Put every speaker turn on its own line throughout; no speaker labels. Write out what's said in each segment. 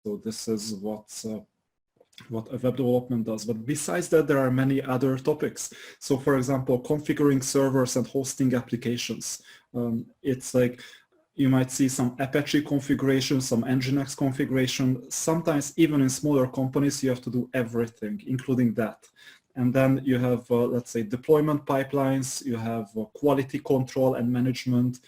So this is what a web development does. But besides that, there are many other topics. So for example, configuring servers and hosting applications. It's like you might see some Apache configuration, some Nginx configuration. Sometimes even in smaller companies, you have to do everything, including that. And then you have, let's say, deployment pipelines, you have quality control and management,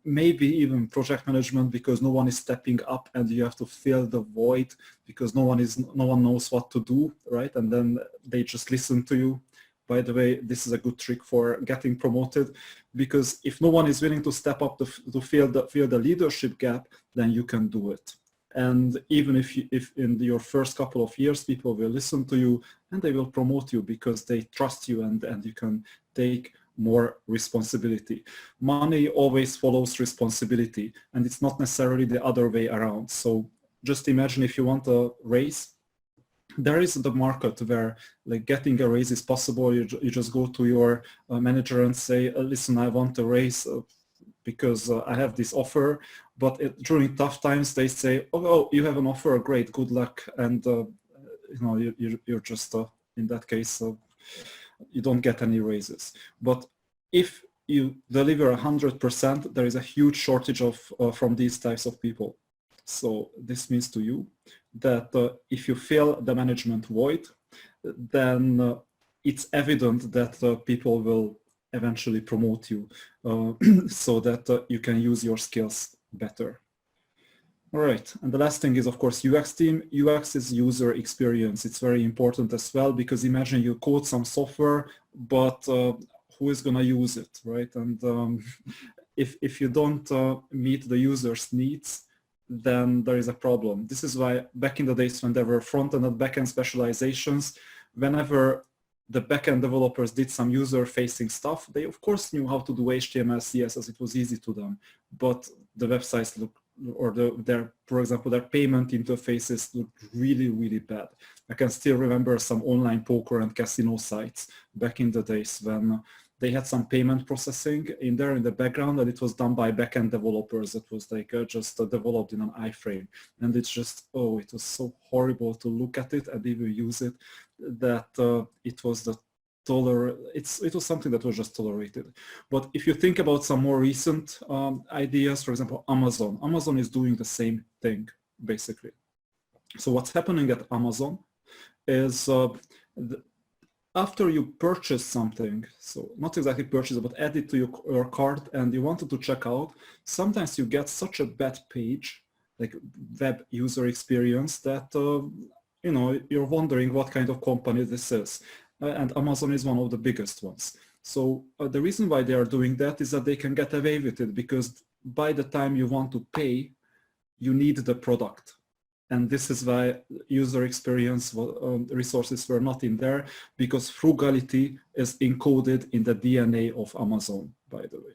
maybe even project management, because no one is stepping up and you have to fill the void because no one knows what to do, right? And then they just listen to you. By the way, this is a good trick for getting promoted, because if no one is willing to step up to fill the leadership gap, then you can do it. And even if in your first couple of years, people will listen to you and they will promote you because they trust you, and you can take more responsibility. Money always follows responsibility, and it's not necessarily the other way around. So just imagine if you want a raise, there is the market where like getting a raise is possible. You just go to your manager and say, listen, I want a raise because I have this offer. But during tough times, they say, oh, you have an offer, great, good luck. And you're just, in that case, you don't get any raises. But if you deliver 100%, there is a huge shortage of from these types of people. So this means to you that if you fill the management void, then it's evident that people will eventually promote you so that you can use your skills better. All right, and the last thing is, of course, UX team. UX is user experience. It's very important as well, because imagine you code some software, but who is going to use it, right? And if you don't meet the user's needs, then there is a problem. This is why back in the days when there were front-end and back-end specializations, whenever the back-end developers did some user-facing stuff, they of course knew how to do HTML, CSS, it was easy to them, but the websites look, or for example, their payment interfaces looked really, really bad. I can still remember some online poker and casino sites back in the days when they had some payment processing in there in the background, and it was done by backend developers. It was like just developed in an iframe, and it's just, oh, it was so horrible to look at it and even use it, that it was it was something that was just tolerated. But if you think about some more recent ideas, for example, Amazon is doing the same thing basically. So what's happening at Amazon is after you purchase something, so not exactly purchase, but add it to your cart and you wanted to check out, sometimes you get such a bad page, like web user experience, that you're wondering what kind of company this is. And Amazon is one of the biggest ones. So the reason why they are doing that is that they can get away with it, because by the time you want to pay, you need the product. And this is why user experience resources were not in there, because frugality is encoded in the DNA of Amazon, by the way.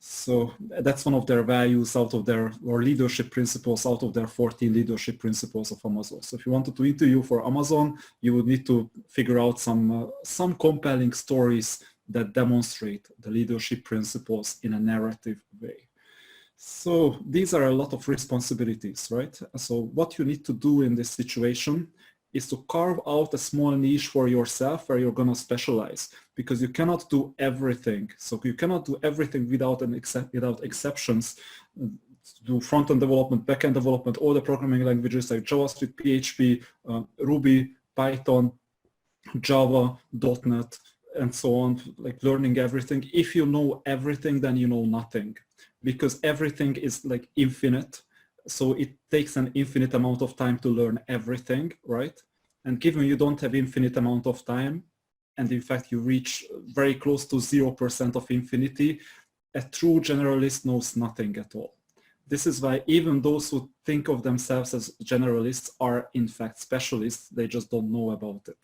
So that's one of their values out of their, or leadership principles out of their 14 leadership principles of Amazon. So if you wanted to interview for Amazon, you would need to figure out some compelling stories that demonstrate the leadership principles in a narrative way. So these are a lot of responsibilities, right? So what you need to do in this situation is to carve out a small niche for yourself where you're going to specialize, because you cannot do everything. So you cannot do everything without exceptions. Do front-end development, back-end development, all the programming languages like JavaScript, PHP, Ruby, Python, Java, .NET, and so on, like learning everything. If you know everything, then you know nothing, because everything is like infinite. So it takes an infinite amount of time to learn everything, right? And given you don't have infinite amount of time, and in fact you reach very close to 0% of infinity, a true generalist knows nothing at all. This is why even those who think of themselves as generalists are in fact specialists, they just don't know about it.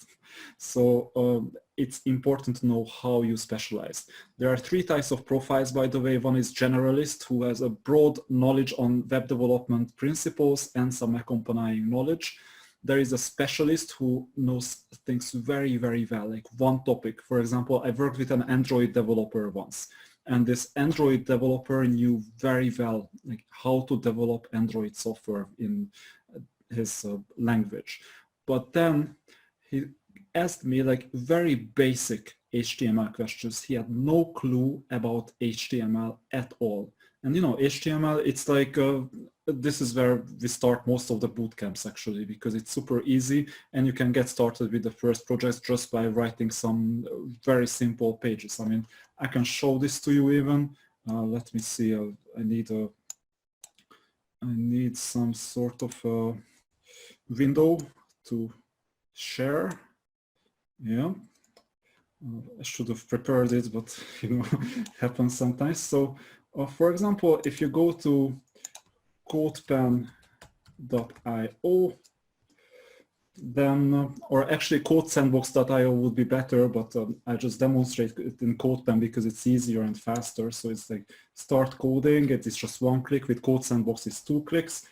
So it's important to know how you specialize. There are 3 types of profiles, by the way. One is generalist, who has a broad knowledge on web development principles and some accompanying knowledge. There is a specialist who knows things very, very well, like one topic. For example, I worked with an Android developer once, and this Android developer knew very well like how to develop Android software in his language. But then he asked me like very basic HTML questions. He had no clue about HTML at all. And you know, HTML, it's like, this is where we start most of the bootcamps actually, because it's super easy and you can get started with the first project just by writing some very simple pages. I mean, I can show this to you even. Let me see, I need some sort of a window to share. Yeah, I should have prepared it, but you know, it happens sometimes. So for example, if you go to codepen.io, then, or actually codesandbox.io would be better, but I just demonstrate it in CodePen because it's easier and faster. So it's like start coding, it is just one click. With CodeSandbox it's 2 clicks.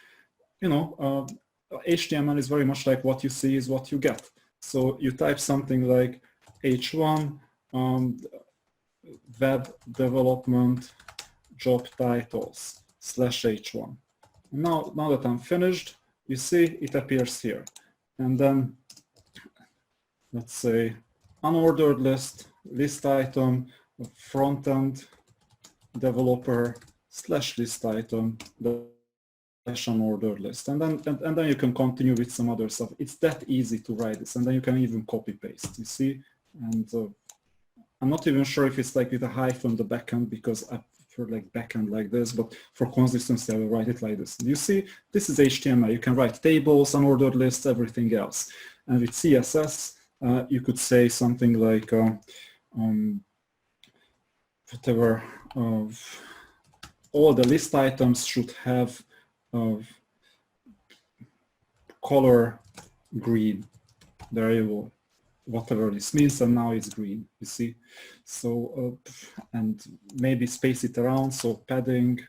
You know, HTML is very much like what you see is what you get. So you type something like H1 web development job titles /H1. Now that I'm finished, you see it appears here. And then let's say unordered list item, front-end developer /list item unordered list. And then you can continue with some other stuff. It's that easy to write this. And then you can even copy paste, you see? And I'm not even sure if it's like with a hyphen on the backend, because I prefer like backend like this, but for consistency, I will write it like this. You see, this is HTML. You can write tables, unordered lists, everything else. And with CSS, you could say something like whatever, all the list items should have color green. There you go. Whatever this means, and now it's green, you see. So, and maybe space it around, so padding,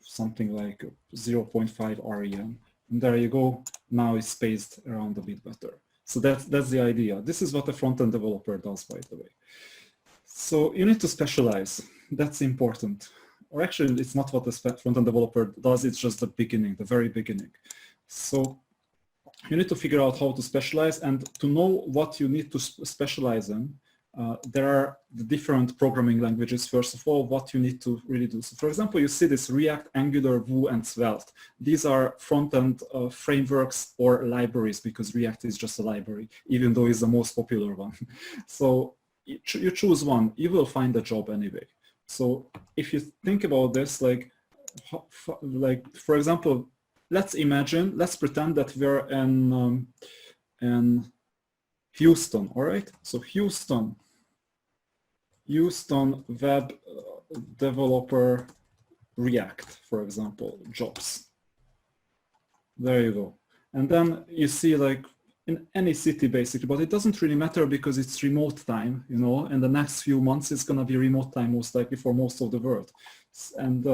something like 0.5 rem. And there you go, now it's spaced around a bit better. So that's the idea. This is what a front-end developer does, by the way. So you need to specialize, that's important. Or actually, it's not what the front-end developer does, it's just the beginning, the very beginning. So you need to figure out how to specialize, and to know what you need to specialize in. There are the different programming languages, first of all, what you need to really do. So for example, you see this React, Angular, Vue, and Svelte. These are front-end frameworks or libraries, because React is just a library, even though it's the most popular one. So you choose one, you will find a job anyway. So if you think about this, like for example, let's pretend that we're in Houston, all right? So Houston web developer React, for example, jobs. There you go. And then you see like in any city basically, but it doesn't really matter because it's remote time, you know, and the next few months it's gonna be remote time most likely for most of the world. And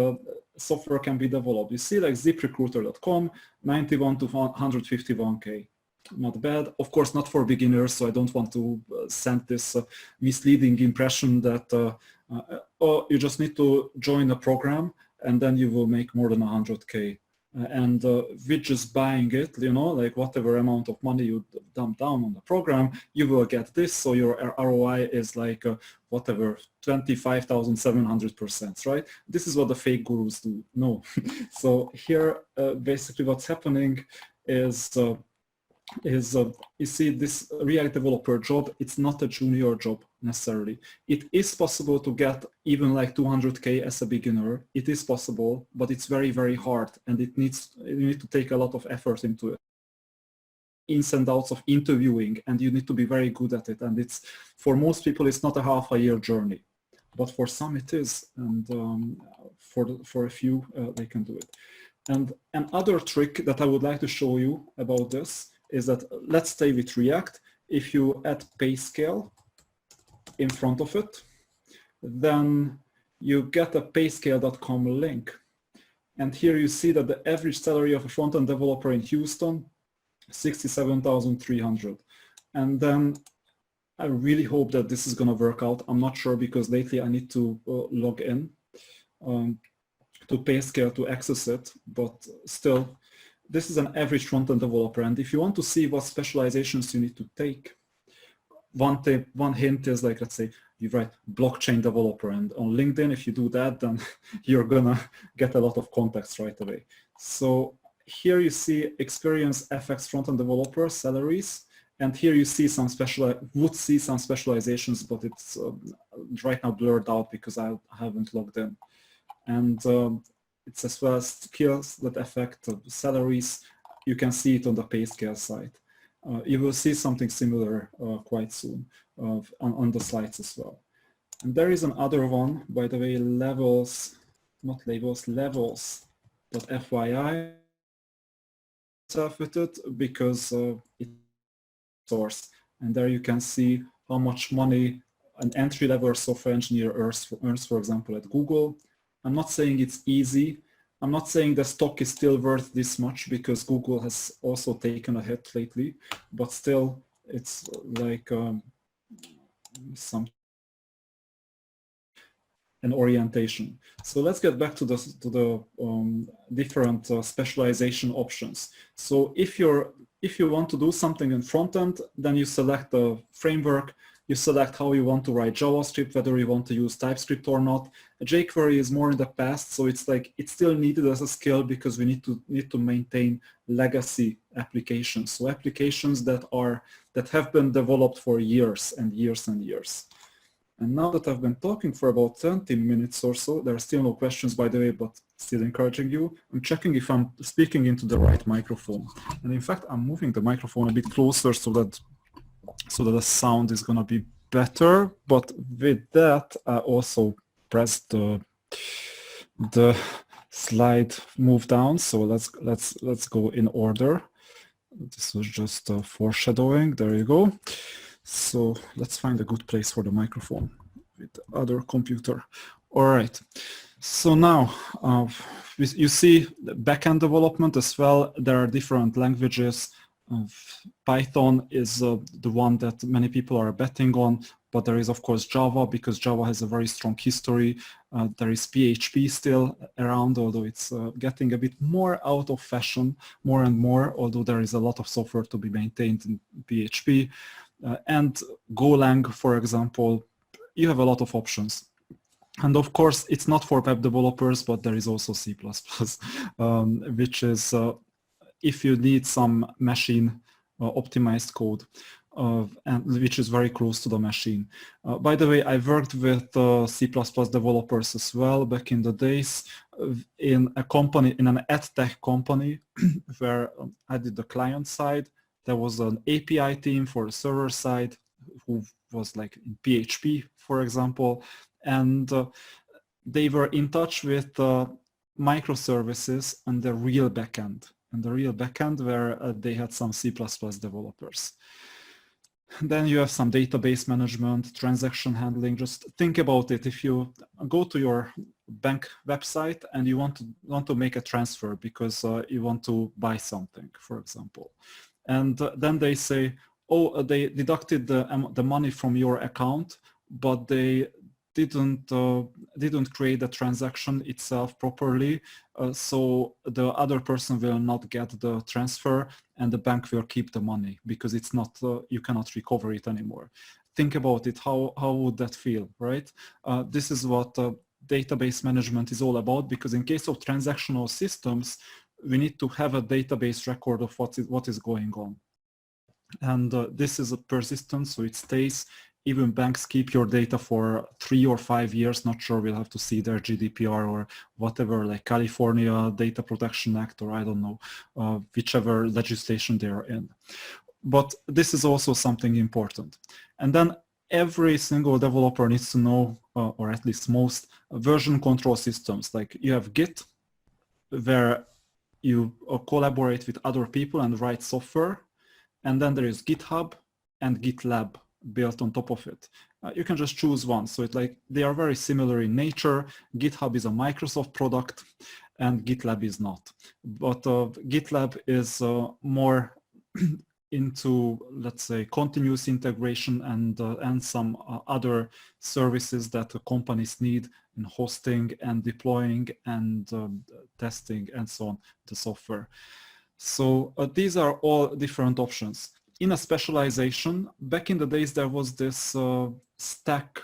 software can be developed. You see like ziprecruiter.com, 91 to 151K. Not bad. Of course, not for beginners, so I don't want to send this misleading impression that oh, you just need to join a program and then you will make more than 100K. And with just buying it, you know, like whatever amount of money you dump down on the program, you will get this. So your ROI is like whatever, 25,700%, right? This is what the fake gurus do. No. So here, basically what's happening is you see this React developer job, it's not a junior job necessarily. It is possible to get even like 200K as a beginner. It is possible, but it's very, very hard, and you need to take a lot of effort into it. Ins and outs of interviewing, and you need to be very good at it. And it's, for most people, it's not a half-a-year journey, but for some it is, and for a few, they can do it. And another trick that I would like to show you about this is that, let's stay with React. If you add pay scale in front of it, then you get a payscale.com link. And here you see that the average salary of a front-end developer in Houston, 67,300. And then I really hope that this is going to work out. I'm not sure, because lately I need to log in to Payscale to access it, but still, this is an average front-end developer. And if you want to see what specializations you need to take, one hint is like, let's say you write blockchain developer, and on LinkedIn, if you do that, then you're gonna get a lot of contacts right away. So here you see experienced FX front-end developer salaries, and here you see some specializations, but it's right now blurred out because I haven't logged in. And it's as well as skills that affect salaries. You can see it on the pay scale side. You will see something similar quite soon on the slides as well. And there is another one, by the way, levels, not labels, levels.fyi with it because it's source. And there you can see how much money an entry-level software engineer earns, for example, at Google. I'm not saying it's easy. I'm not saying the stock is still worth this much because Google has also taken a hit lately, but still it's like an orientation. So let's get back to the different specialization options. So if you want to do something in front end, then you select the framework. You select how you want to write JavaScript, whether you want to use TypeScript or not. jQuery is more in the past, so it's like it's still needed as a skill because we need to maintain legacy applications. So applications that have been developed for years and years and years. And now that I've been talking for about 20 minutes or so, there are still no questions, by the way, but still encouraging you. I'm checking if I'm speaking into the right microphone. And in fact, I'm moving the microphone a bit closer so that the sound is going to be better. But with that, I also pressed the slide move down. So let's go in order. This was just foreshadowing. There you go. So let's find a good place for the microphone with the other computer. All right. So now you see the backend development as well. There are different languages. Python is the one that many people are betting on, but there is of course Java because Java has a very strong history. There is PHP still around, although it's getting a bit more out of fashion, more and more, although there is a lot of software to be maintained in PHP. And Golang, for example, you have a lot of options. And of course, it's not for web developers, but there is also C++, which is if you need some machine optimized code, and which is very close to the machine. By the way, I worked with C++ developers as well back in the days in a company, in an ad tech company where I did the client side. There was an API team for the server side who was like in PHP, for example, and they were in touch with microservices and the real backend. And the real backend where they had some C++ developers. Then you have some database management, transaction handling. Just think about it. If you go to your bank website and you want to make a transfer because you want to buy something, for example, and then they say, oh, they deducted the money from your account, but they didn't create the transaction itself properly, so the other person will not get the transfer and the bank will keep the money because it's not, you cannot recover it anymore. Think about it, how would that feel, right? This is what database management is all about, because in case of transactional systems, we need to have a database record of what is going on. And this is a persistent, so it stays. Even banks keep your data for 3 or 5 years. Not sure, we'll have to see their GDPR or whatever, like California Data Protection Act, or I don't know, whichever legislation they are in. But this is also something important. And then every single developer needs to know, or at least most, version control systems. Like you have Git, where you collaborate with other people and write software. And then there is GitHub and GitLab built on top of it. You can just choose one. So they are very similar in nature. GitHub is a Microsoft product and GitLab is not. But GitLab is more into, let's say, continuous integration and some other services that companies need in hosting and deploying and testing and so on, the software. So these are all different options. In a specialization, back in the days, there was this stack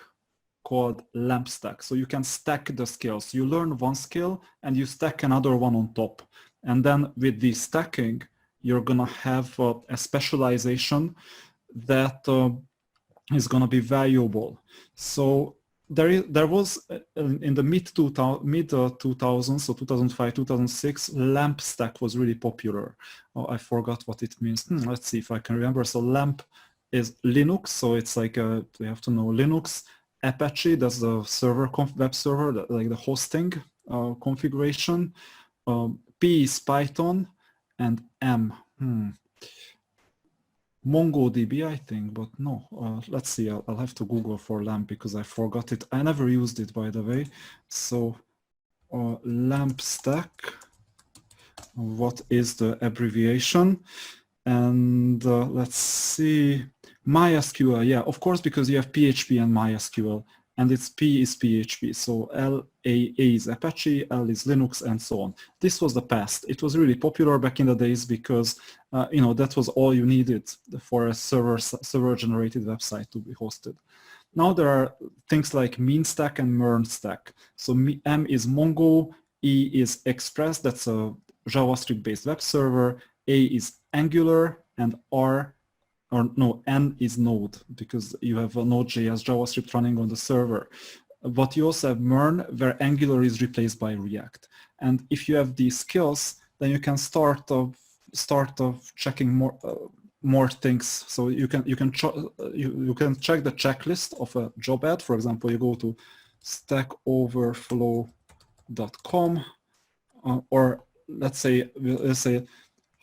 called lamp stack. So you can stack the skills. You learn one skill and you stack another one on top. And then with the stacking, you're gonna have a specialization that is gonna be valuable. So there was in the mid 2000s, so 2005, 2006, LAMP stack was really popular. Oh, I forgot what it means. Let's see if I can remember. So LAMP is Linux, so it's like we have to know Linux. Apache, that's the server web server, like the hosting configuration. P is Python, and M. MongoDB, I think, but no. Let's see. I'll have to Google for LAMP because I forgot it. I never used it, by the way. So LAMP stack. What is the abbreviation? And let's see. MySQL, yeah, of course, because you have PHP and MySQL, and its P is PHP. So A is Apache, L is Linux, and so on. This was the past. It was really popular back in the days because that was all you needed for a server-generated website to be hosted. Now there are things like mean stack and MERN stack. So M is Mongo, E is Express, that's a JavaScript-based web server, A is Angular, and N is Node, because you have a Node.js JavaScript running on the server. But you also have MERN, where Angular is replaced by React. And if you have these skills, then you can start checking more things. So you can check the checklist of a job ad. For example, you go to stackoverflow.com, or let's say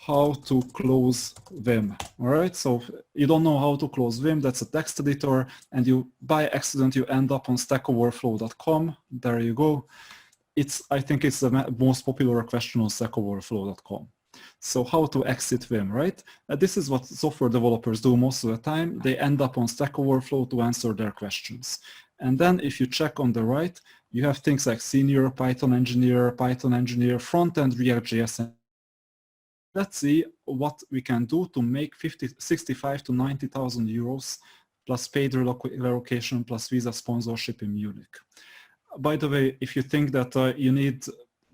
how to close Vim. All right, so you don't know how to close Vim, that's a text editor, and you by accident you end up on stackoverflow.com. There you go. I think it's the most popular question on stackoverflow.com. So how to exit Vim, right? This is what software developers do most of the time. They end up on Stack Overflow to answer their questions. And then if you check on the right, you have things like senior Python engineer, front-end React.js. Let's see what we can do to make 65 to 90,000 euros plus paid relocation plus visa sponsorship in Munich. By the way, if you think that you need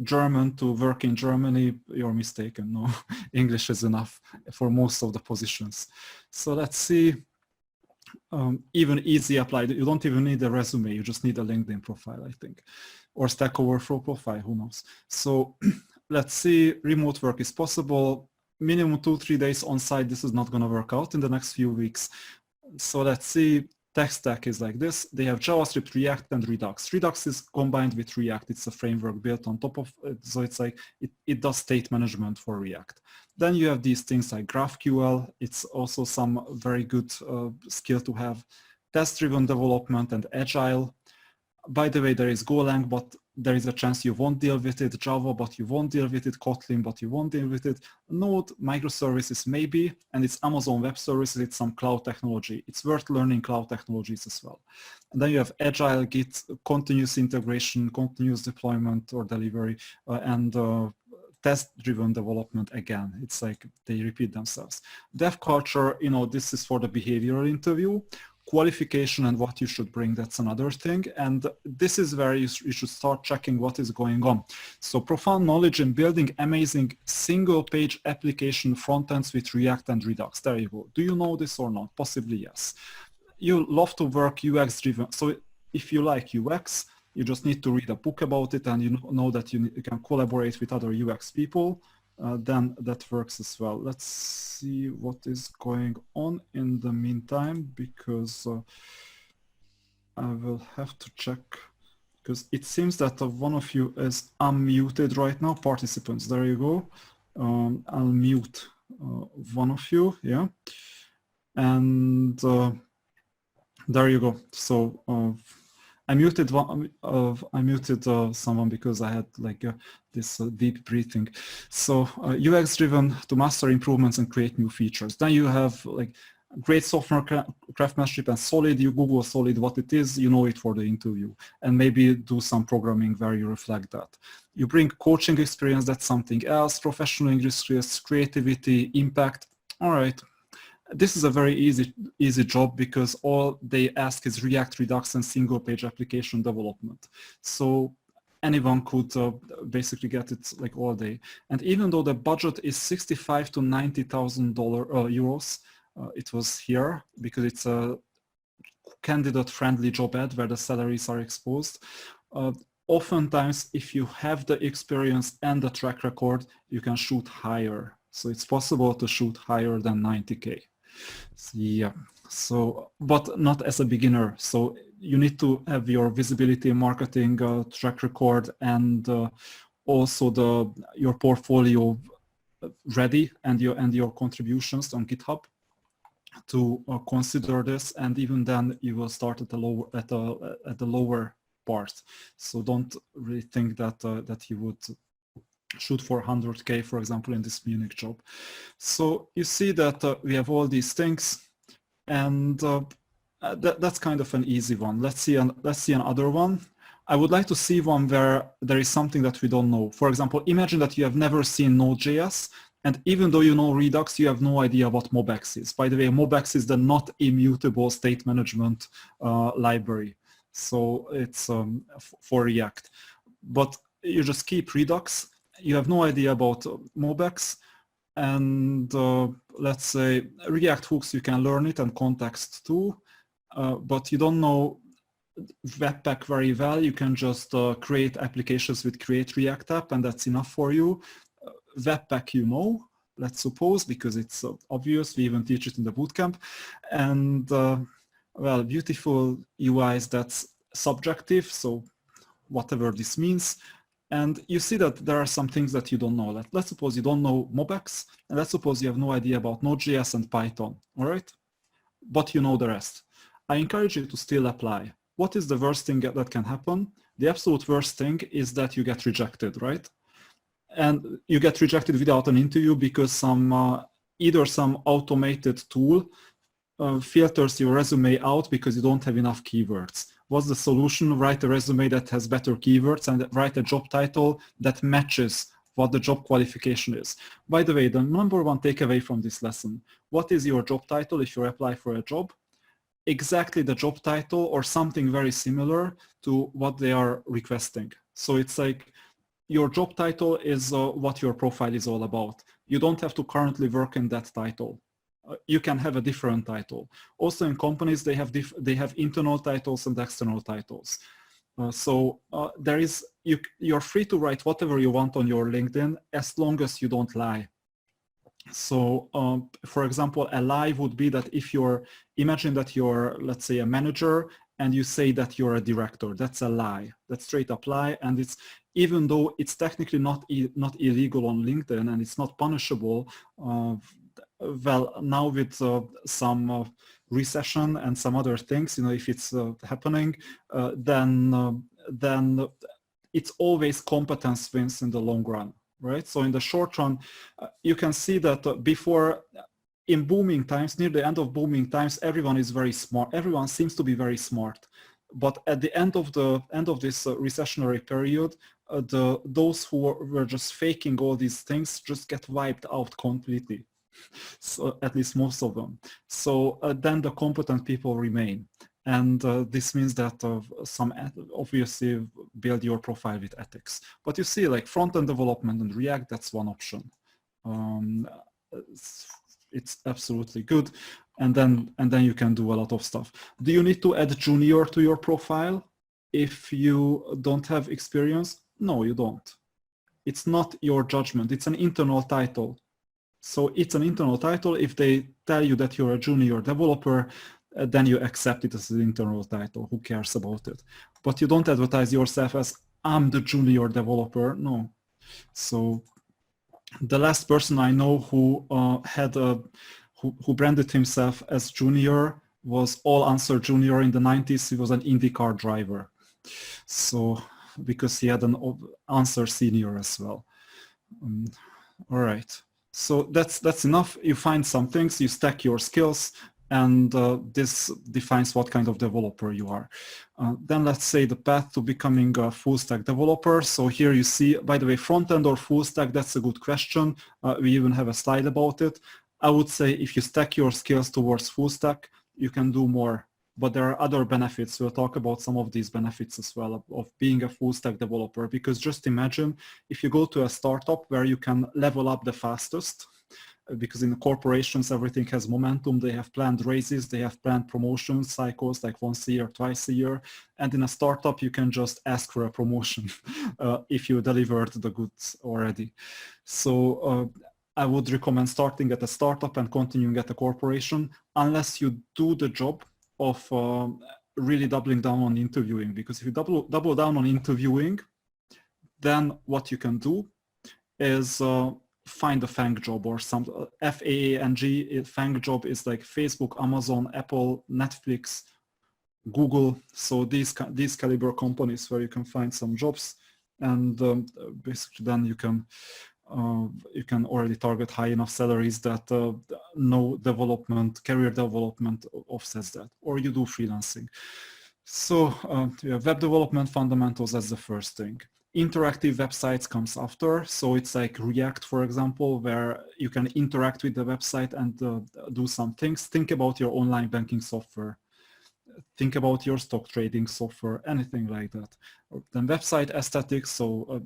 German to work in Germany, you're mistaken. No, English is enough for most of the positions. So let's see. Even easy applied. You don't even need a resume. You just need a LinkedIn profile, I think, or Stack Overflow profile. Who knows? So let's see. Remote work is possible. Minimum 2-3 days on site. This is not going to work out in the next few weeks. So let's see. Tech stack is like this. They have JavaScript, React, and Redux. Redux is combined with React. It's a framework built on top of it. So it's like it does state management for React. Then you have these things like GraphQL. It's also some very good skill to have. Test-driven development and Agile. By the way, there is Golang, but there is a chance you won't deal with it. Java, but you won't deal with it. Kotlin, but you won't deal with it. Node, microservices maybe, and it's Amazon Web Services. It's some cloud technology. It's worth learning cloud technologies as well. And then you have Agile, Git, continuous integration, continuous deployment or delivery, and test-driven development again. It's like they repeat themselves. Dev culture, this is for the behavioral interview. Qualification and what you should bring, that's another thing. And this is where you should start checking what is going on. So profound knowledge in building amazing single-page application front-ends with React and Redux. There you go. Do you know this or not? Possibly yes. You love to work UX-driven. So if you like UX, you just need to read a book about it and you know that you can collaborate with other UX people. Then that works as well. Let's see what is going on in the meantime, because I will have to check, because it seems that one of you is unmuted right now. Participants, there you go. I'll mute one of you, yeah. And there you go. So I muted someone because I had like this deep breathing. So UX driven to master improvements and create new features. Then you have like Great software craftsmanship and Solid, you Google Solid what it is, you know it for the interview, and maybe do some programming where you reflect that. You bring coaching experience, that's something else, professional English skills, creativity, impact. All right, this is a very easy job because all they ask is React, Redux, and single page application development. So anyone could basically get it like all day. And even though the budget is 65 to 90,000 euros, it was here because it's a candidate-friendly job ad where the salaries are exposed. Oftentimes, if you have the experience and the track record, you can shoot higher. So it's possible to shoot higher than 90K. Yeah. So, but not as a beginner. So you need to have your visibility, marketing track record, and also your portfolio ready and your contributions on GitHub to consider this, and even then you will start at the lower part. So don't really think that that you would shoot for 100K, for example, in this Munich job. So you see that we have all these things, and that's kind of an easy one. Let's see another one. I would like to see one where there is something that we don't know. For example, imagine that you have never seen Node.js, and even though you know Redux, you have no idea what MobX is. By the way, MobX is the not immutable state management library. So it's for React. But you just keep Redux. You have no idea about MobX. And let's say React hooks, you can learn it, and context too. But you don't know Webpack very well. You can just create applications with create React app, and that's enough for you. Webpack, you know, let's suppose, because it's obvious. We even teach it in the bootcamp. And well, beautiful UIs, that's subjective. So whatever this means. And you see that there are some things that you don't know. Let's suppose you don't know MobX, and let's suppose you have no idea about Node.js and Python, all right? But you know the rest. I encourage you to still apply. What is the worst thing that can happen? The absolute worst thing is that you get rejected, right? And you get rejected without an interview because either some automated tool filters your resume out because you don't have enough keywords. What's the solution? Write a resume that has better keywords and write a job title that matches what the job qualification is. By the way, the number one takeaway from this lesson, what is your job title if you apply for a job? Exactly the job title or something very similar to what they are requesting. So it's like your job title is what your profile is all about. You don't have to currently work in that title. You can have a different title. Also in companies, they have internal titles and external titles. You're free to write whatever you want on your LinkedIn as long as you don't lie. So for example, a lie would be that if imagine that you're, let's say, a manager and you say that you're a director. That's a lie. That's straight up lie. And it's, even though it's technically not illegal on LinkedIn and it's not punishable, well, now with some recession and some other things, if it's happening, then it's always competence wins in the long run, right? So in the short run, you can see that before, in booming times, near the end of booming times, everyone is very smart. Everyone seems to be very smart. But at the end of this recessionary period, those who were just faking all these things just get wiped out completely. So at least most of them. So then the competent people remain. And this means that some obviously build your profile with ethics. But you see, like front-end development and React, that's one option. It's absolutely good. And then you can do a lot of stuff. Do you need to add junior to your profile if you don't have experience? No, you don't. It's not your judgment. It's an internal title. So it's an internal title. If they tell you that you're a junior developer, then you accept it as an internal title. Who cares about it? But you don't advertise yourself as, I'm the junior developer. No. So the last person I know who who branded himself as junior was All Answer Junior in the 90s. He was an IndyCar driver. So because he had an Answer Senior as well. All right. So that's enough. You find some things, you stack your skills, and this defines what kind of developer you are. Then let's say the path to becoming a full stack developer. So here you see, by the way, front end or full stack, that's a good question. We even have a slide about it. I would say if you stack your skills towards full stack, you can do more, but there are other benefits. We'll talk about some of these benefits as well of being a full stack developer, because just imagine if you go to a startup where you can level up the fastest, because in the corporations, everything has momentum. They have planned raises, they have planned promotion cycles like once a year, twice a year. And in a startup, you can just ask for a promotion if you delivered the goods already. So I would recommend starting at a startup and continuing at a corporation, unless you do the job of really doubling down on interviewing. Because if you double down on interviewing, then what you can do is find a FANG job or some FAANG. FANG job is like Facebook, Amazon, Apple, Netflix, Google. So these caliber companies where you can find some jobs, and basically then you can already target high enough salaries that no career development offsets that, or you do freelancing. So you have web development fundamentals as the first thing. Interactive websites comes after. So it's like React, for example, where you can interact with the website and do some things. Think about your online banking software. Think about your stock trading software, anything like that. Then website aesthetics. So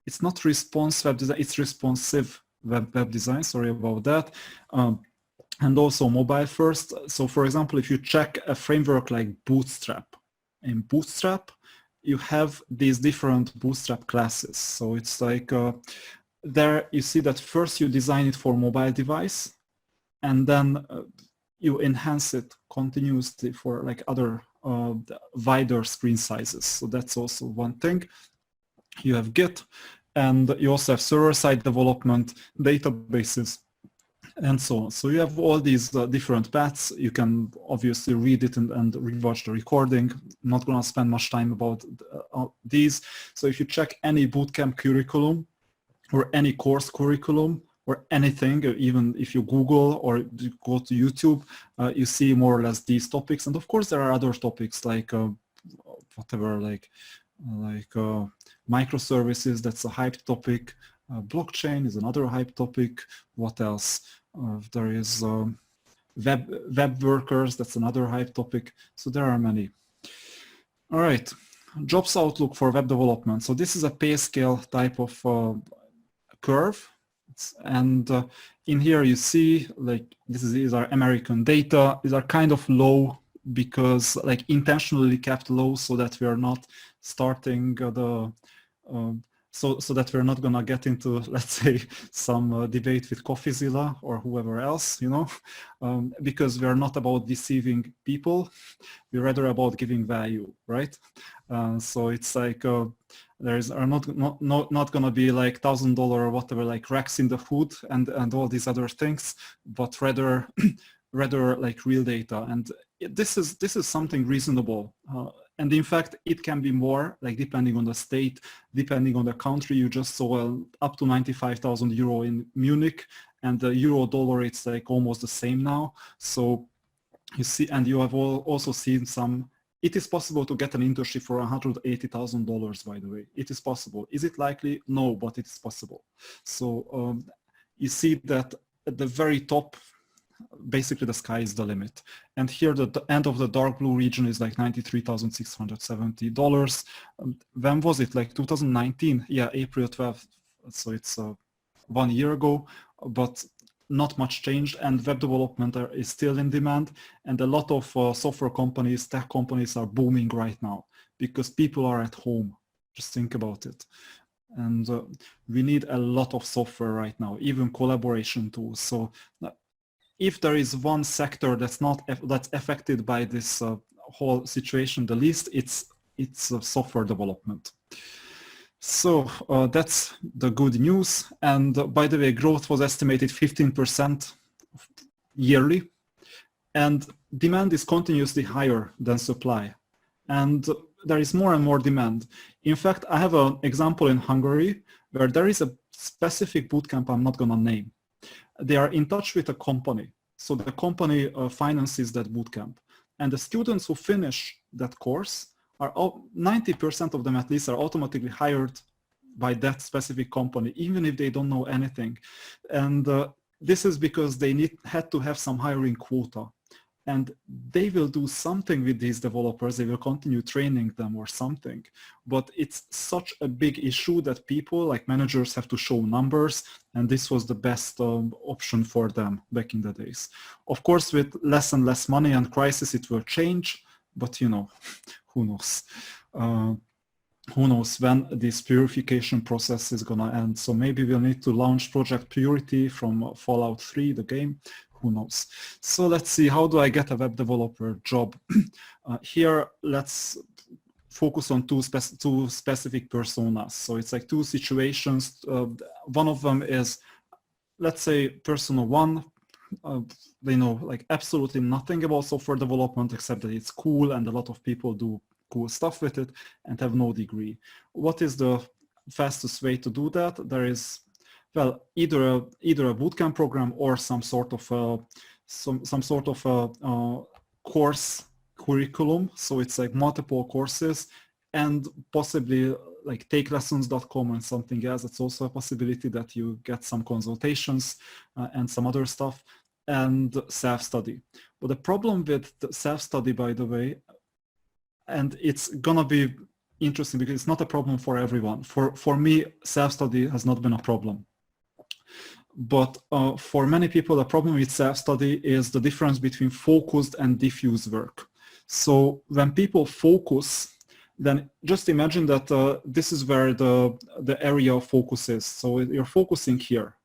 it's not response web design, it's responsive web design. Sorry about that. And also mobile first. So for example, if you check a framework like Bootstrap, in Bootstrap, you have these different Bootstrap classes. So it's like there you see that first you design it for mobile device, and then you enhance it continuously for like other wider screen sizes. So that's also one thing. You have Git, and you also have server-side development, databases, and so on. So you have all these different paths. You can obviously read it and rewatch the recording. I'm not going to spend much time about these. So if you check any bootcamp curriculum or any course curriculum or anything, even if you Google or you go to YouTube, you see more or less these topics. And of course, there are other topics like whatever, like microservices. That's a hype topic. Blockchain is another hype topic. What else? There is web workers. That's another hype topic. So there are many. All right. Jobs outlook for web development. So this is a pay scale type of curve. And in here you see like these are American data. These are kind of low because like intentionally kept low so that we are not starting so that we're not gonna get into, let's say, some debate with CoffeeZilla or whoever else, you know, because we're not about deceiving people. We're rather about giving value, right? So it's like are not gonna be like $1,000 or whatever, like racks in the hood and all these other things, but rather like real data. And this is something reasonable. And in fact, it can be more, like depending on the state, depending on the country. You just saw up to 95,000 euro in Munich, and the euro dollar, it's like almost the same now. So you see, and you have also seen some, it is possible to get an internship for $180,000, by the way. It is possible. Is it likely? No, but it is possible. So you see that at the very top, basically the sky is the limit. And here the end of the dark blue region is like $93,670. When was it? Like 2019? Yeah, April 12th. So it's 1 year ago, but not much changed, and web development is still in demand. And a lot of software companies, tech companies are booming right now because people are at home. Just think about it. And we need a lot of software right now, even collaboration tools. So if there is one sector that's affected by this whole situation the least, it's software development. So that's the good news. And by the way, growth was estimated 15% yearly, and demand is continuously higher than supply. And there is more and more demand. In fact, I have an example in Hungary where there is a specific bootcamp I'm not going to name. They are in touch with a company, So the company finances that bootcamp. And the students who finish that course are 90% of them at least are automatically hired by that specific company, even if they don't know anything. And this is because they had to have some hiring quota. And they will do something with these developers. They will continue training them or something. But it's such a big issue that people, like managers, have to show numbers. And this was the best option for them back in the days. Of course, with less and less money and crisis, it will change. But, you know, who knows? Who knows when this purification process is going to end. So maybe we'll need to launch Project Purity from Fallout 3, the game. Who knows? So let's see, how do I get a web developer job? Here, let's focus on two specific personas. So it's like two situations. One of them is, let's say, persona 1. They know like absolutely nothing about software development except that it's cool and a lot of people do cool stuff with it and have no degree. What is the fastest way to do that? There is, well, either a bootcamp program or some sort of course curriculum. So it's like multiple courses, and possibly like takelessons.com and something else. It's also a possibility that you get some consultations and some other stuff, and self-study. But the problem with the self-study, by the way, and it's gonna be interesting because it's not a problem for everyone. For me, self-study has not been a problem. But for many people, the problem with self-study is the difference between focused and diffuse work. So when people focus, then just imagine that this is where the area of focus is. So you're focusing here,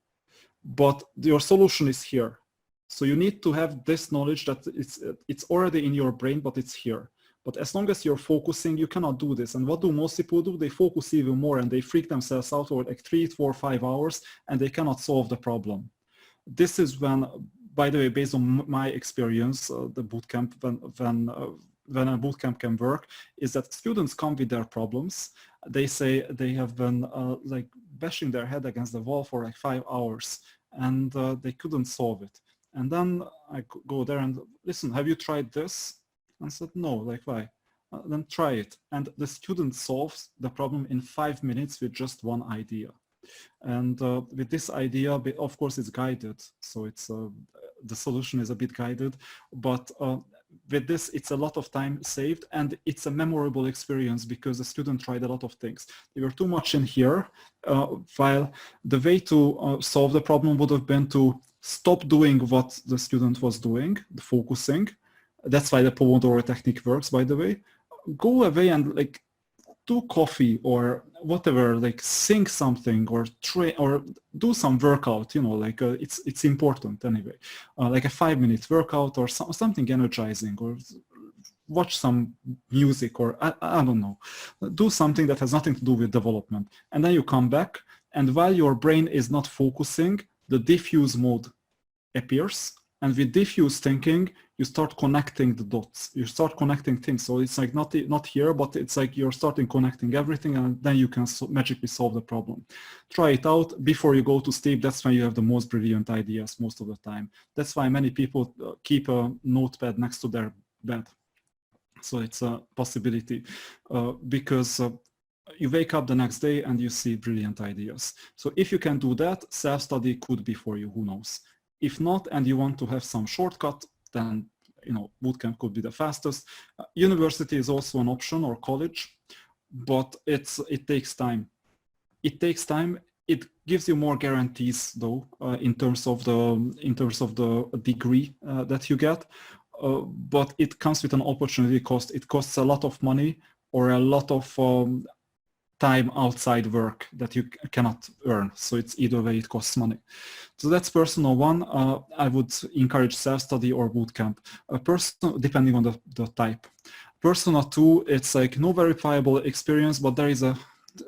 but your solution is here. So you need to have this knowledge that it's already in your brain, but it's here. But as long as you're focusing, you cannot do this. And what do most people do? They focus even more and they freak themselves out over like 3, 4, 5 hours, and they cannot solve the problem. This is when, by the way, based on my experience, the bootcamp, when a bootcamp can work, is that students come with their problems. They say they have been like bashing their head against the wall for like 5 hours, and they couldn't solve it. And then I go there and listen, have you tried this? And said, no, like why? Then try it. And the student solves the problem in 5 minutes with just one idea. And with this idea, of course, it's guided. So it's the solution is a bit guided, but with this, it's a lot of time saved, and it's a memorable experience because the student tried a lot of things. They were too much in here, while the way to solve the problem would have been to stop doing what the student was doing, the focusing. That's why the Pomodoro technique works, by the way. Go away and like do coffee or whatever, like sing something or train or do some workout, you know, like it's important anyway. Like a 5-minute workout or something energizing, or watch some music, or I don't know. Do something that has nothing to do with development. And then you come back, and while your brain is not focusing, the diffuse mode appears. And with diffuse thinking, you start connecting the dots. You start connecting things. So it's like not here, but it's like you're starting connecting everything, and then you can magically solve the problem. Try it out before you go to sleep. That's when you have the most brilliant ideas most of the time. That's why many people keep a notepad next to their bed. So it's a possibility because you wake up the next day and you see brilliant ideas. So if you can do that, self-study could be for you, who knows? If not, and you want to have some shortcut, then bootcamp could be the fastest. University is also an option, or college, but it takes time. It takes time. It gives you more guarantees, though, in terms of the degree that you get. But it comes with an opportunity cost. It costs a lot of money or a lot of time outside work that you cannot earn. So it's either way, it costs money. So that's persona 1. I would encourage self-study or bootcamp. Depending on the type. Persona 2, it's like no verifiable experience, but there is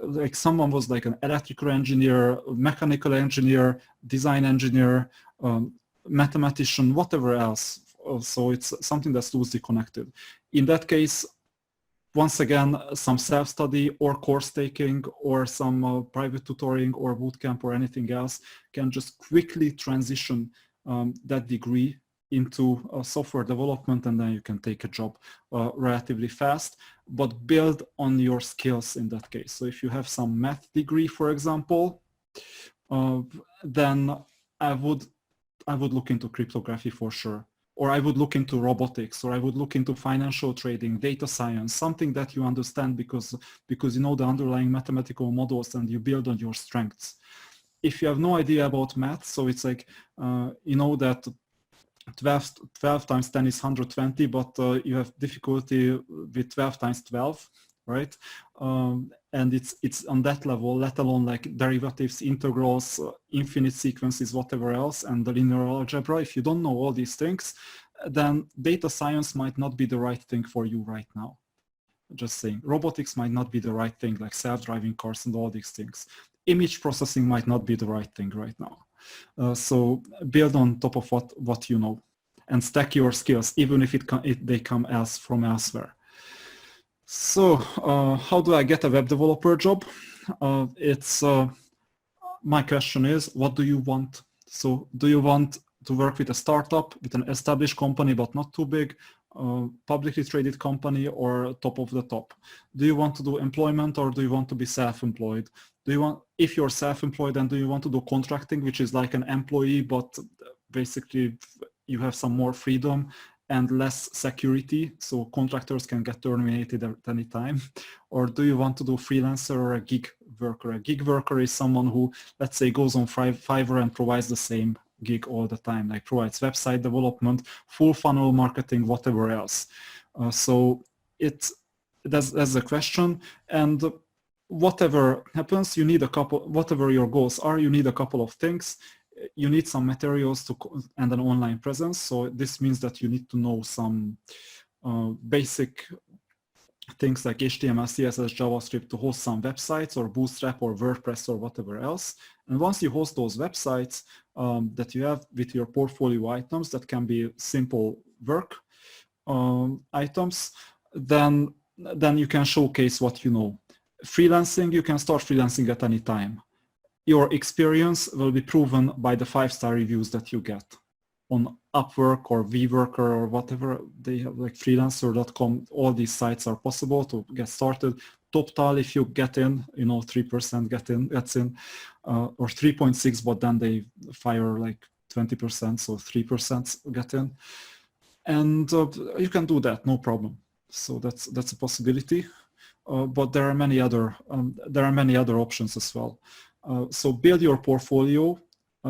like someone was like an electrical engineer, mechanical engineer, design engineer, mathematician, whatever else. So it's something that's loosely connected. In that case, once again, some self-study or course taking or some private tutoring or bootcamp or anything else can just quickly transition that degree into software development, and then you can take a job relatively fast, but build on your skills in that case. So if you have some math degree, for example, then I would look into cryptography for sure, or I would look into robotics, or I would look into financial trading, data science, something that you understand because you know the underlying mathematical models and you build on your strengths. If you have no idea about math, so it's like, you know that 12 times 10 is 120, but you have difficulty with 12 times 12, right? And it's on that level, let alone like derivatives, integrals, infinite sequences, whatever else, and the linear algebra. If you don't know all these things, then data science might not be the right thing for you right now. Just saying. Robotics might not be the right thing, like self-driving cars and all these things. Image processing might not be the right thing right now. So build on top of what you know, and stack your skills, even if they come from elsewhere. So how do I get a web developer job? My question is, what do you want? So do you want to work with a startup, with an established company but not too big, publicly traded company, or top of the top? Do you want to do employment, or do you want to be self-employed? If you're self-employed, then do you want to do contracting, which is like an employee, but basically you have some more freedom and less security, so contractors can get terminated at any time? Or do you want to do freelancer or a gig worker? A gig worker is someone who, let's say, goes on Fiverr and provides the same gig all the time, like provides website development, full funnel marketing, whatever else. So that's the question. And whatever happens, you need whatever your goals are, you need a couple of things. You need some materials and an online presence. So this means that you need to know some basic things like HTML, CSS, JavaScript to host some websites, or Bootstrap or WordPress or whatever else. And once you host those websites that you have with your portfolio items, that can be simple work items, then you can showcase what you know. Freelancing, you can start freelancing at any time. Your experience will be proven by the 5-star reviews that you get on Upwork or VWorker or whatever. They have, like freelancer.com, all these sites are possible to get started. TopTal, if you get in, 3% gets in, or 3.6, but then they fire like 20%, so 3% get in. And you can do that, no problem. So that's a possibility. But there are many other options as well. So build your portfolio,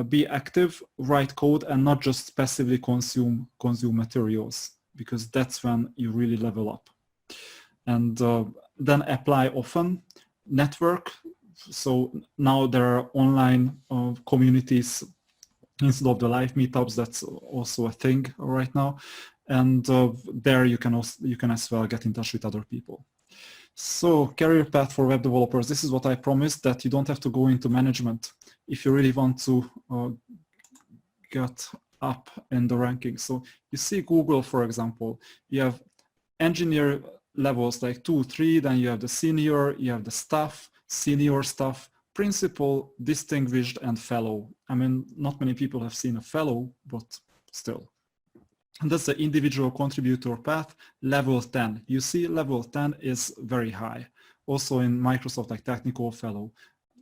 be active, write code, and not just passively consume materials, because that's when you really level up. And then apply often, network. So now there are online communities instead of the live meetups. That's also a thing right now. And there you can as well get in touch with other people. So career path for web developers. This is what I promised, that you don't have to go into management if you really want to get up in the ranking. So you see Google, for example, you have engineer levels like 2, 3, then you have the senior, you have the staff, senior staff, principal, distinguished, and fellow. I mean, not many people have seen a fellow, but still. And that's the individual contributor path, level 10. You see, level 10 is very high. Also in Microsoft, like technical fellow,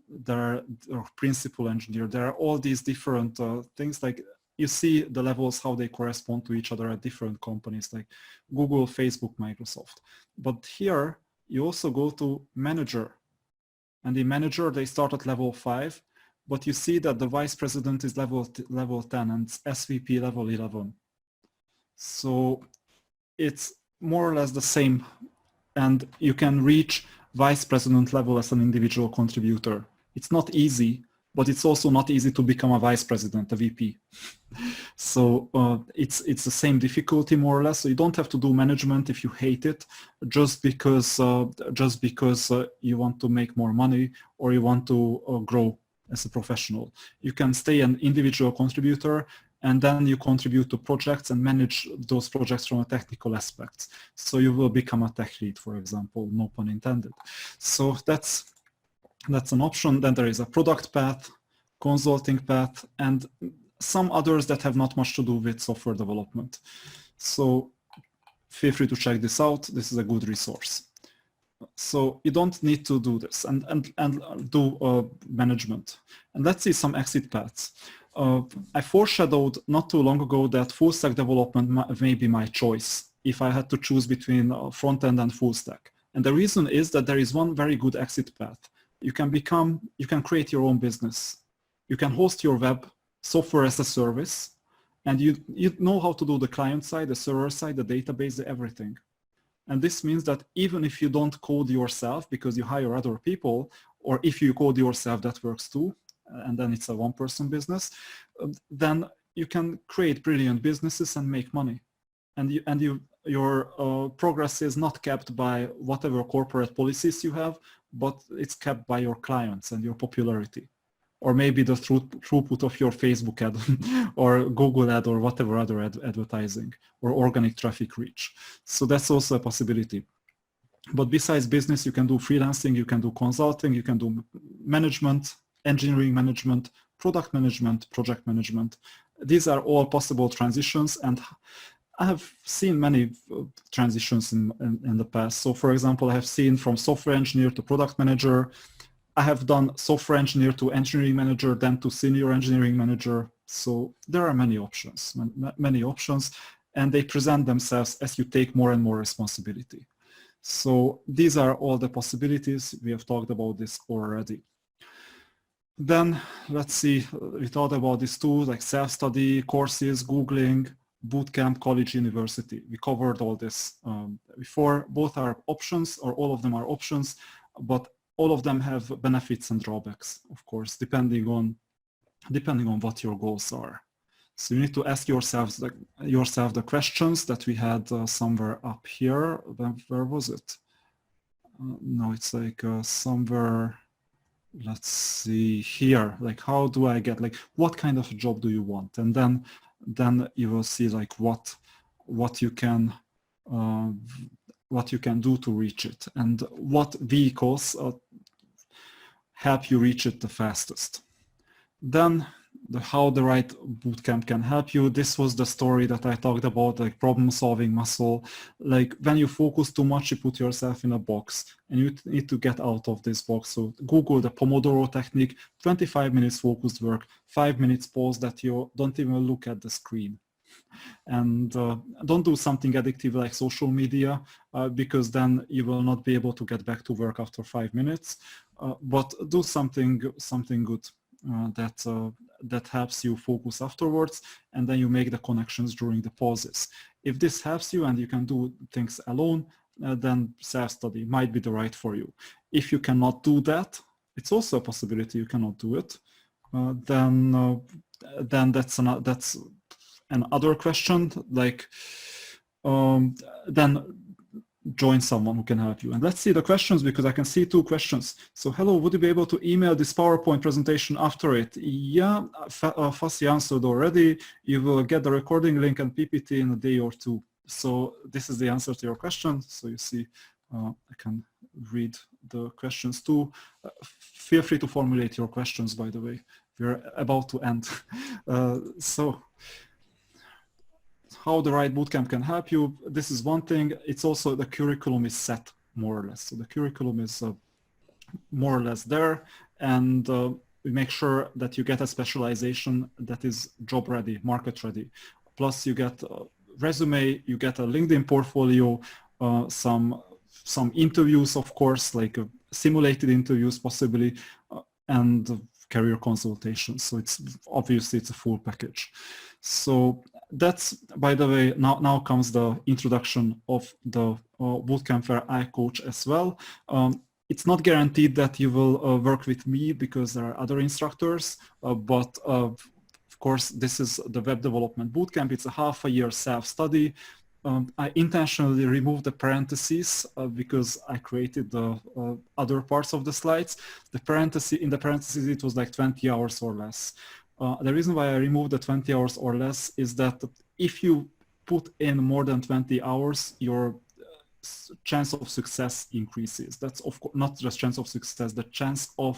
there are principal engineer, there are all these different things. Like you see the levels, how they correspond to each other at different companies like Google, Facebook, Microsoft. But here you also go to manager. And in manager, they start at level 5, but you see that the vice president is level 10 and SVP level 11. So it's more or less the same, and you can reach vice president level as an individual contributor. It's not easy, but it's also not easy to become a vice president, a VP. So it's the same difficulty more or less. So you don't have to do management if you hate it, just because you want to make more money or you want to grow as a professional. You can stay an individual contributor, and then you contribute to projects and manage those projects from a technical aspect. So you will become a tech lead, for example, no pun intended. So that's an option. Then there is a product path, consulting path, and some others that have not much to do with software development. So feel free to check this out. This is a good resource. So you don't need to do this and do management. And let's see some exit paths. I foreshadowed not too long ago that full stack development may be my choice if I had to choose between front end and full stack. And the reason is that there is one very good exit path. You can create your own business. You can host your web software as a service, and you know how to do the client side, the server side, the database, everything. And this means that even if you don't code yourself because you hire other people, or if you code yourself, that works too, and then it's a one-person business, then you can create brilliant businesses and make money. And your progress is not kept by whatever corporate policies you have, but it's kept by your clients and your popularity, or maybe the throughput of your Facebook ad or Google ad or whatever other advertising or organic traffic reach. So that's also a possibility. But besides business, you can do freelancing, you can do consulting, you can do management, engineering management, product management, project management. These are all possible transitions, and I have seen many transitions in the past. So for example, I have seen from software engineer to product manager. I have done software engineer to engineering manager, then to senior engineering manager. So there are many options, and they present themselves as you take more and more responsibility. So these are all the possibilities. We have talked about this already. Then let's see, we thought about this too, like self-study, courses, Googling, Bootcamp, college, university. We covered all this before. Both are options, or all of them are options, but all of them have benefits and drawbacks, of course, depending on what your goals are. So you need to ask yourself the questions that we had somewhere up here. Where was it? No, it's like somewhere. Let's see here. Like, how do I get, like, what kind of job do you want? And then you will see like what you can do to reach it, and what vehicles help you reach it the fastest. Then how the right bootcamp can help you. This was the story that I talked about, like problem solving muscle. Like when you focus too much, you put yourself in a box, and you need to get out of this box. So Google the Pomodoro technique, 25 minutes focused work, 5 minutes pause that you don't even look at the screen. And don't do something addictive like social media, because then you will not be able to get back to work after 5 minutes. But do something good that helps you focus afterwards, and then you make the connections during the pauses. If this helps you and you can do things alone, then self-study might be the right for you. If you cannot do that, it's also a possibility you cannot do it. Then that's another question. Like then join someone who can help you. And let's see the questions, because I can see 2 questions. So hello, would you be able to email this PowerPoint presentation after it? Yeah, Fassi answered already. You will get the recording link and PPT in a day or 2. So this is the answer to your question. So you see, I can read the questions too. Feel free to formulate your questions, by the way. We're about to end. So how the right bootcamp can help you. This is one thing. It's also the curriculum is set more or less. So the curriculum is more or less there, and we make sure that you get a specialization that is job ready, market ready. Plus you get a resume, you get a LinkedIn portfolio, some interviews, of course, like simulated interviews possibly, and career consultations. So it's obviously it's a full package. So that's, by the way, now comes the introduction of the bootcamp where I coach as well. It's not guaranteed that you will work with me because there are other instructors, but of course this is the web development bootcamp. It's a half a year self-study. I intentionally removed the parentheses because I created the other parts of the slides. In the parentheses it was like 20 hours or less. The reason why I removed the 20 hours or less is that if you put in more than 20 hours, your chance of success increases. That's of course not just chance of success, the chance of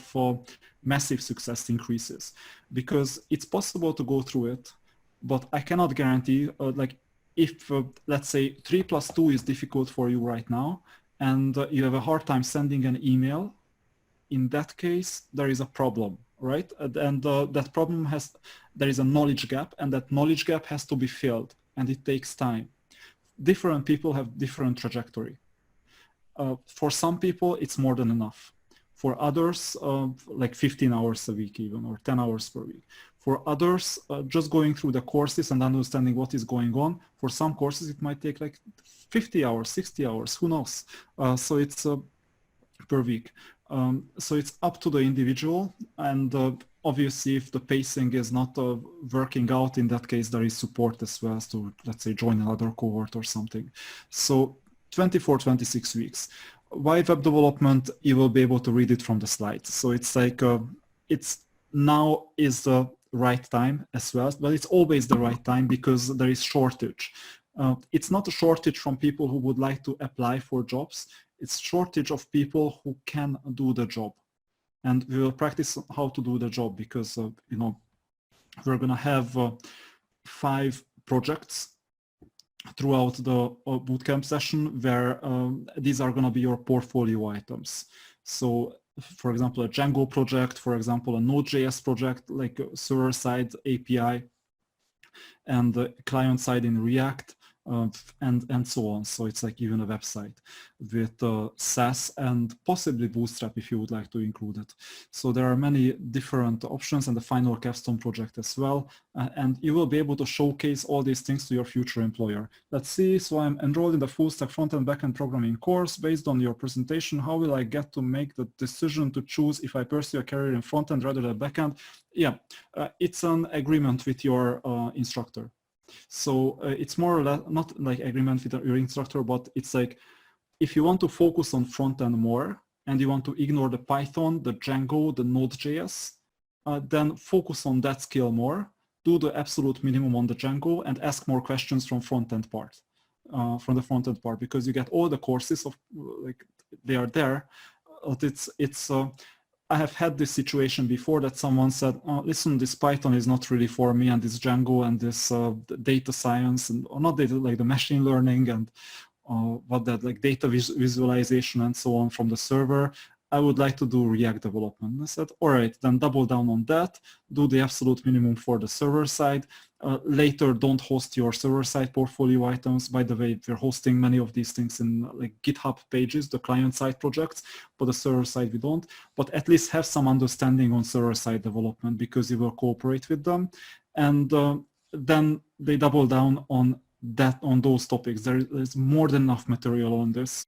massive success increases, because it's possible to go through it, but I cannot guarantee, like if let's say 3 plus 2 is difficult for you right now, and you have a hard time sending an email, in that case, there is a problem, right? And that problem there is a knowledge gap, and that knowledge gap has to be filled, and it takes time. Different people have different trajectory. For some people, it's more than enough. For others, like 15 hours a week even, or 10 hours per week. For others, just going through the courses and understanding what is going on. For some courses, it might take like 50 hours, 60 hours, who knows? So it's per week. So it's up to the individual, and obviously if the pacing is not working out, in that case there is support as well as to, let's say, join another cohort or something. So 24, 26 weeks. Why web development? You will be able to read it from the slides. So it's like, it's now is the right time as well, but it's always the right time because there is shortage. It's not a shortage from people who would like to apply for jobs. It's shortage of people who can do the job. And we will practice how to do the job because, you know, we're going to have 5 projects throughout the bootcamp session where these are going to be your portfolio items. So, for example, a Django project, for example, a Node.js project, like server-side API, and the client-side in React, and so on. So it's like even a website with SaaS and possibly Bootstrap if you would like to include it. So there are many different options, and the final capstone project as well. And you will be able to showcase all these things to your future employer. Let's see, so I'm enrolled in the full stack front-end backend programming course. Based on your presentation, how will I get to make the decision to choose if I pursue a career in front-end rather than backend? Yeah, it's an agreement with your instructor. So it's more or less not like agreement with your instructor, but it's like if you want to focus on front end more and you want to ignore the Python, the Django, the Node.js, then focus on that skill more, do the absolute minimum on the Django and ask more questions from front end part, because you get all the courses of like they are there. I have had this situation before that someone said, oh, listen, this Python is not really for me, and this Django and this data science, and or not data, like the machine learning and like data visualization and so on from the server. I would like to do React development. And I said, all right, then double down on that, do the absolute minimum for the server side. Later, don't host your server side portfolio items. By the way, we're hosting many of these things in like GitHub pages, the client side projects, but the server side we don't. But at least have some understanding on server side development because you will cooperate with them. And then they double down on those topics. There is more than enough material on this.